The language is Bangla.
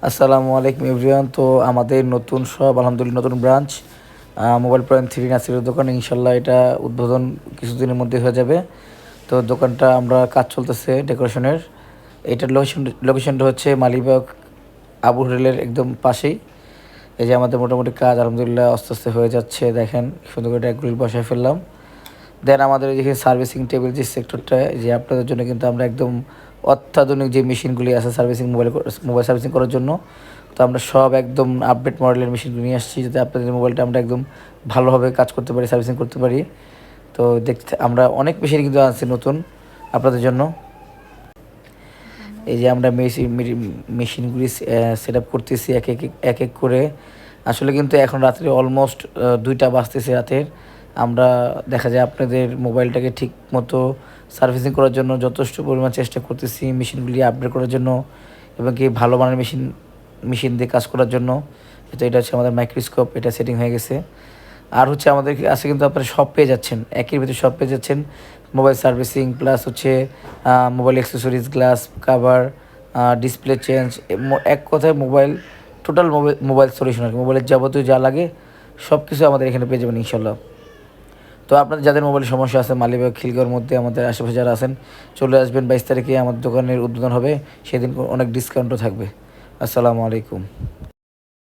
আসসালামু আলাইকুম এভরিওয়ান। তো আমাদের নতুন সব আলহামদুলিল্লাহ নতুন ব্রাঞ্চ মোবাইল পয়েন্ট 3 নাসিরের দোকান, ইনশাল্লাহ এটা উদ্বোধন কিছুদিনের মধ্যে হয়ে যাবে। তো দোকানটা আমরা কাজ চলতেছে ডেকোরেশনের। এটার লোকেশনটা হচ্ছে মালিবাগ আবু রেলের একদম পাশেই। এই যে আমাদের মোটামুটি কাজ আলহামদুলিল্লাহ আস্তে আস্তে হয়ে যাচ্ছে, দেখেন সুন্দর করে গ্রিল বসায় ফেললাম। দেন আমাদের এই যে সার্ভিসিং টেবিল যে সেক্টরটা, যে আপনাদের জন্য কিন্তু আমরা একদম অত্যাধুনিক যে মেশিনগুলি আছে সার্ভিসিং মোবাইল সার্ভিসিং করার জন্য, তো আমরা সব একদম আপডেট মডেলের মেশিনগুলো নিয়ে আসছি, যাতে আপনাদের মোবাইলটা আমরা একদম ভালোভাবে কাজ করতে পারি, সার্ভিসিং করতে পারি। তো দেখতে আমরা অনেক মেশিন কিন্তু আনছি নতুন আপনাদের জন্য। এই যে আমরা মেশিনগুলি সেট আপ করতেছি এক এক করে। আসলে কিন্তু এখন রাত্রে অলমোস্ট 2টা বাজতেছে রাতের। আমরা দেখা যায় আপনাদের মোবাইলটাকে ঠিক মতো সার্ভিসিং করার জন্য যথেষ্ট পরিমাণ চেষ্টা করতেছি, মেশিনগুলি আপডেট করার জন্য এবং কি ভালো মানের মেশিন দিয়ে কাজ করার জন্য। তো এটা হচ্ছে আমাদের মাইক্রোস্কোপ, এটা সেটিং হয়ে গেছে। আর হচ্ছে আমাদের কাছে কিন্তু আপনারা সব পেয়ে যাচ্ছেন, একের ভিতরে সব পেয়ে যাচ্ছেন। মোবাইল সার্ভিসিং প্লাস হচ্ছে mobile accessories, glass cover, display change, এক কথায় মোবাইল টোটাল মোবাইল সলিউশন আর কি। মোবাইলের যাবতীয় যা লাগে সব কিছু আমাদের এখানে পেয়ে যাবেন ইনশাল্লাহ। তো আপনাদের যাদের মোবাইলের সমস্যা আছে মালিবাগ খিলগাঁওয়ের মধ্যে আমাদের আশেপাশে যারা আছেন, চলে আসবেন। 22 তারিখে আমাদের দোকানের উদ্বোধন হবে, সেদিন অনেক ডিসকাউন্টও থাকবে। আসসালামু আলাইকুম।